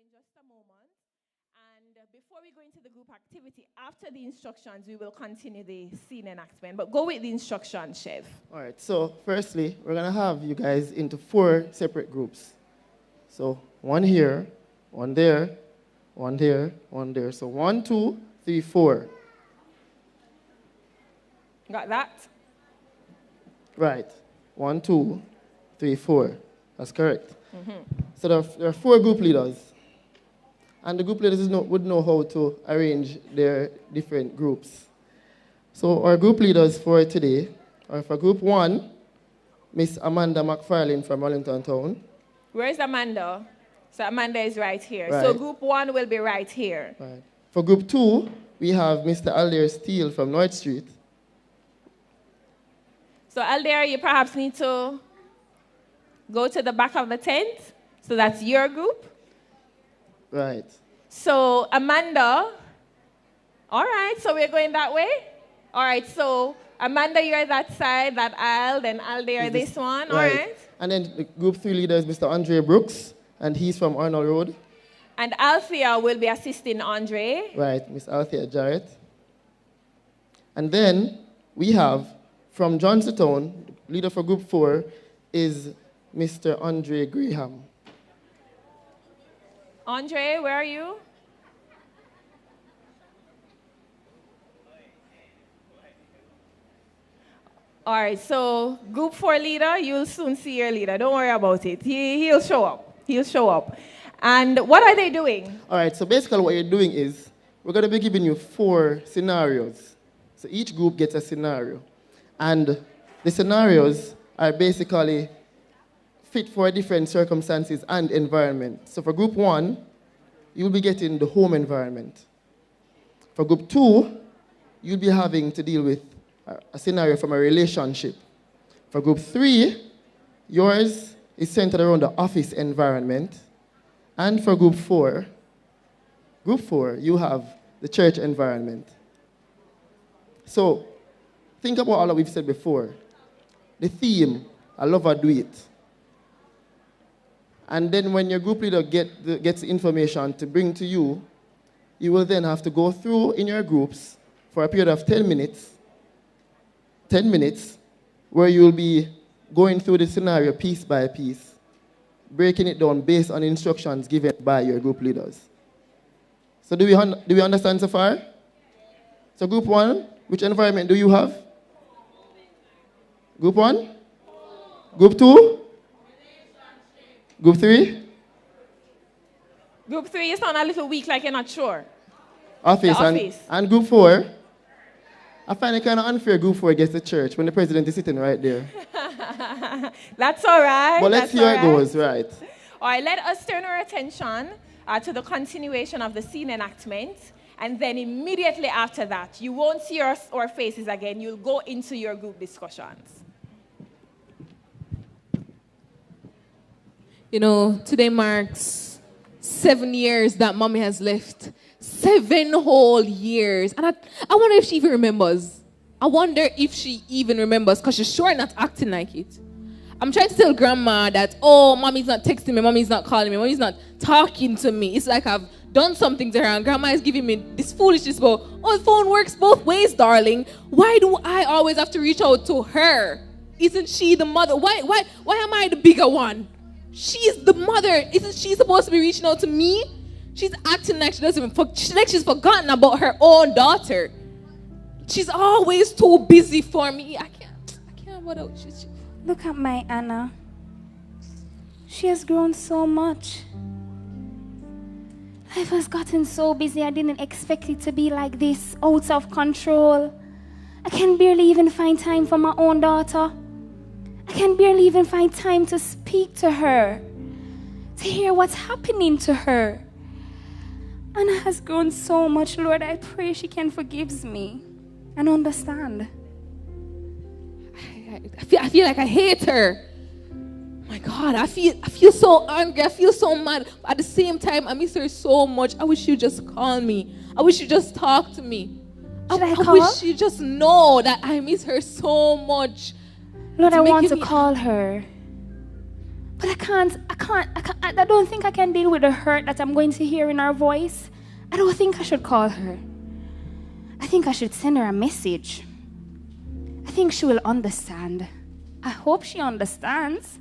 in just a moment. And before we go into the group activity, after the instructions, we will continue the scene enactment. But go with the instructions, Chef. All right, so firstly, we're going to have you guys into 4 separate groups. So 1 here, 1 there, 1 there, 1 there. So 1, 2, 3, 4. Got that? Right. 1, 2, 3, 4. That's correct. So there are 4 group leaders. And the group leaders would know how to arrange their different groups. So our group leaders for today are for group 1, Miss Amanda McFarlane from Wellington Town. Where is Amanda? So Amanda is right here. Right. So group 1 will be right here. Right. For group 2, we have Mr. Aldair Steele from North Street. So Aldair, you perhaps need to go to the back of the tent. So that's your group. Right. So Amanda, all right, so we're going that way? All right, so Amanda, you're that side, that aisle, then Aldair, this one, all right. And then the group 3 leader is Mr. Andre Brooks, and he's from Arnold Road. And Althea will be assisting Andre. Right, Miss Althea Jarrett. And then we have, from Johnstown, leader for group 4 is Mr. Andre Graham. Andre, where are you? All right, so group 4 leader, you'll soon see your leader. Don't worry about it. He'll show up. He'll show up. And what are they doing? All right, so basically what you're doing is we're going to be giving you 4 scenarios. So each group gets a scenario. And the scenarios are basically fit for different circumstances and environment. So for group 1, you'll be getting the home environment. For group 2, you'll be having to deal with a scenario from a relationship. For group 3, yours is centered around the office environment. And for group 4, you have the church environment. So think about all that we've said before. The theme, I love her do it. And then when your group leader gets the information to bring to you, you will then have to go through in your groups for a period of 10 minutes, where you will be going through the scenario piece by piece, breaking it down based on instructions given by your group leaders. So do we understand so far? So group 1, which environment do you have? Group 1? Group 2? Group 3? Group 3, you sound a little weak, like you're not sure. Office. And group 4? I find it kind of unfair group 4 gets the church when the president is sitting right there. That's all right. But let's see how it goes, right? All right, let us turn our attention to the continuation of the scene enactment. And then immediately after that, you won't see our faces again. You'll go into your group discussions. You know, today marks 7 years that Mommy has left. 7 whole years. And I wonder if she even remembers. I wonder if she even remembers, because she's sure not acting like it. I'm trying to tell Grandma that, oh, Mommy's not texting me, Mommy's not calling me, Mommy's not talking to me. It's like I've done something to her, and Grandma is giving me this foolishness about, oh, the phone works both ways, darling. Why do I always have to reach out to her? Isn't she the mother? Why am I the bigger one? She's the mother. Isn't she supposed to be reaching out to me? She's acting like she doesn't even she's forgotten about her own daughter. She's always too busy for me. I can't what else? Look at my Anna. She has grown so much. Life has gotten so busy. I didn't expect it to be like this, out of control. I can barely even find time for my own daughter. I can barely even find time to speak to her, to hear what's happening to her. Anna has grown so much, Lord. I pray she can forgive me and understand. I feel like I hate her. My God, I feel so angry. I feel so mad. At the same time, I miss her so much. I wish you'd just call me. I wish you'd just talk to me. I wish you just know that I miss her so much. Lord, I want to call her. But I don't think I can deal with the hurt that I'm going to hear in her voice. I don't think I should call her. I think I should send her a message. I think she will understand. I hope she understands.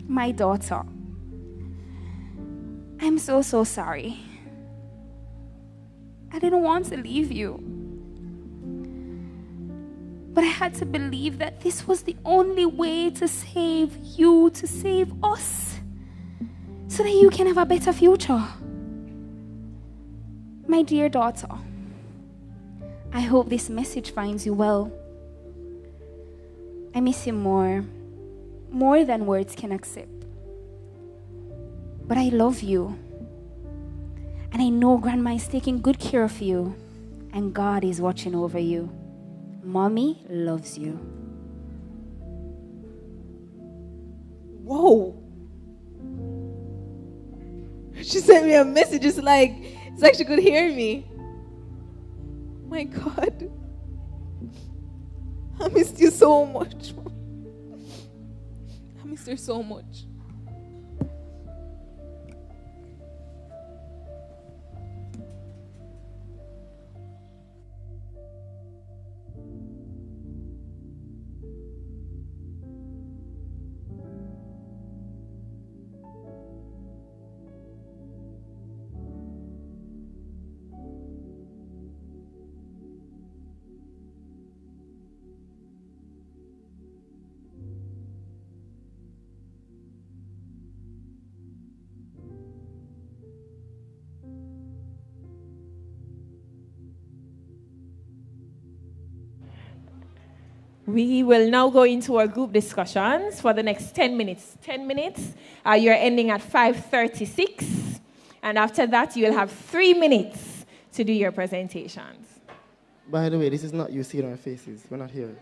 My daughter, I'm so sorry. I didn't want to leave you. But I had to believe that this was the only way to save you, to save us, so that you can have a better future. My dear daughter, I hope this message finds you well. I miss you more than words can accept. But I love you. And I know Grandma is taking good care of you. And God is watching over you. Mommy loves you. Whoa. She sent me a message. It's like she could hear me. My God. I missed you so much. I missed her so much. We will now go into our group discussions for the next 10 minutes. 10 minutes, you're ending at 5:36. And after that, you'll have 3 minutes to do your presentations. By the way, this is not you seeing our faces. We're not here.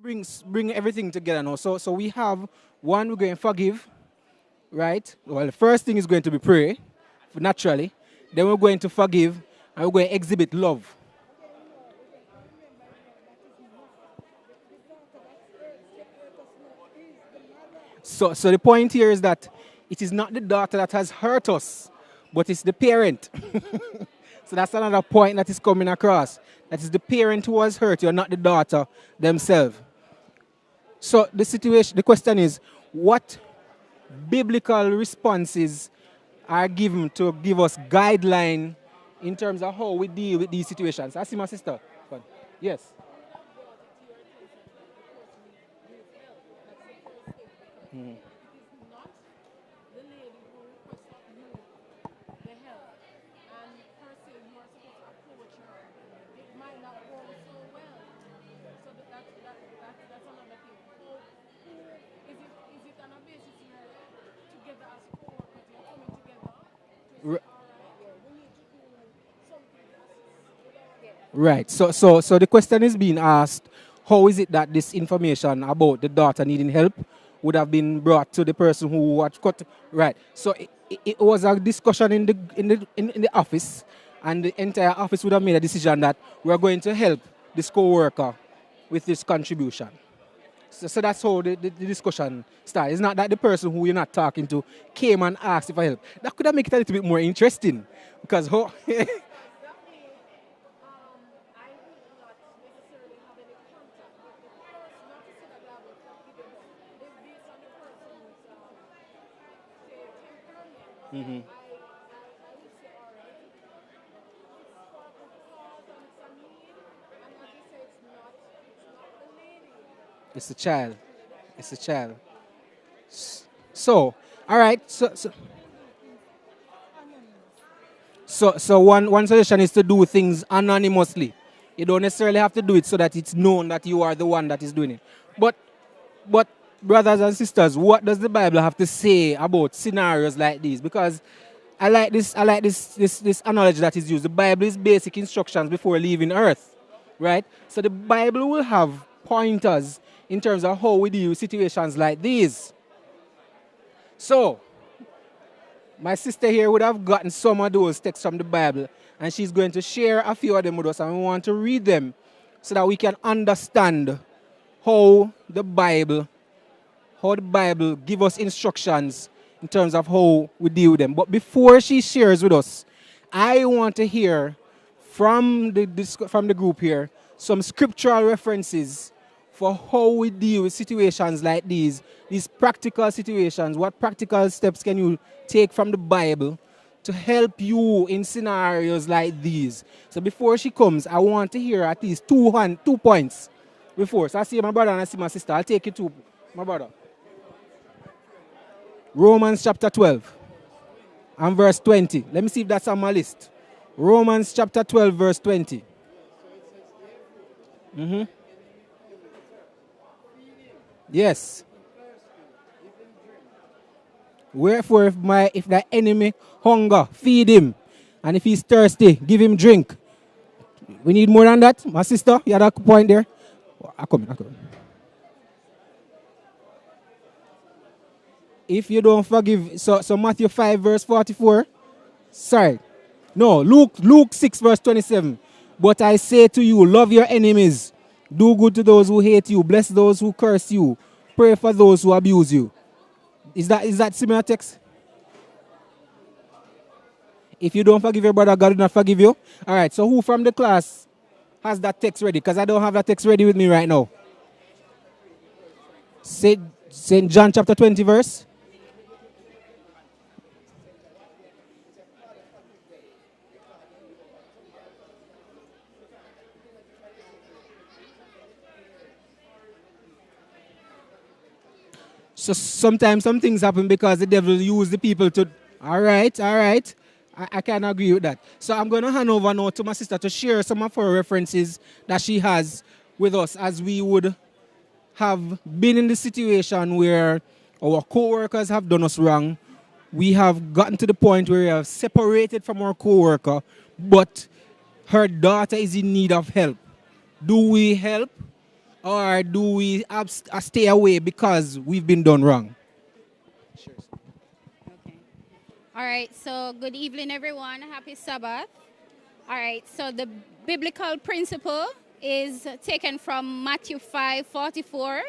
bring everything together now. So we have one, we're going to forgive, right? Well, the first thing is going to be pray, naturally. Then we're going to forgive, and we're going to exhibit love. So the point here is that it is not the daughter that has hurt us, but it's the parent. So that's another point that is coming across. That is the parent who has hurt you, not the daughter themselves. So the question is, what biblical responses are given to give us guideline in terms of how we deal with these situations? I see my sister. Yes. Mm. Right. So the question is being asked, how is it that this information about the daughter needing help would have been brought to the person who was cut? Right. So it was a discussion in the office, and the entire office would have made a decision that we're going to help this co-worker with this contribution. So that's how the discussion started. It's not that the person who you're not talking to came and asked if I help. That could have made it a little bit more interesting, because Mm-hmm. It's a child. It's a child. So, all right. So one suggestion is to do things anonymously. You don't necessarily have to do it so that it's known that you are the one that is doing it. But brothers and sisters, what does the Bible have to say about scenarios like these? Because I like this analogy that is used. The Bible is basic instructions before leaving earth, right? So the Bible will have pointers in terms of how we deal with situations like these. So my sister here would have gotten some of those texts from the Bible, and she's going to share a few of them with us, and we want to read them so that we can understand how the Bible gives us instructions in terms of how we deal with them. But before she shares with us, I want to hear from the group here some scriptural references for how we deal with situations like these practical situations. What practical steps can you take from the Bible to help you in scenarios like these? So before she comes, I want to hear at least 2 points before. So I see my brother and I see my sister. I'll take you to my brother. Romans chapter 12 and verse 20. Let me see if that's on my list. Romans chapter 12 verse 20. Mm-hmm. Yes. Wherefore, if thy enemy hunger, feed him. And if he's thirsty, give him drink. We need more than that. My sister, you had a point there. I come. If you don't forgive, so Matthew 5 verse 44. Sorry. No, Luke 6 verse 27. But I say to you, love your enemies. Do good to those who hate you. Bless those who curse you. Pray for those who abuse you. Is that similar text? If you don't forgive your brother, God will not forgive you. All right, so who from the class has that text ready? Because I don't have that text ready with me right now. St. John chapter 20 verse. So sometimes some things happen because the devil uses the people to... All right. I can agree with that. So I'm going to hand over now to my sister to share some of her references that she has with us, as we would have been in the situation where our co-workers have done us wrong. We have gotten to the point where we have separated from our co-worker, but her daughter is in need of help. Do we help? Or do we stay away because we've been done wrong? Okay. All right, so good evening, everyone. Happy Sabbath. All right, so the biblical principle is taken from Matthew 5:44,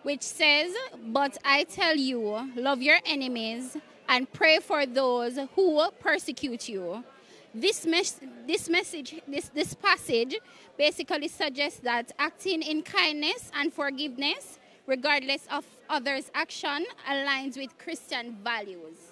which says, "But I tell you, love your enemies and pray for those who persecute you." This passage basically suggests that acting in kindness and forgiveness, regardless of others' action, aligns with Christian values.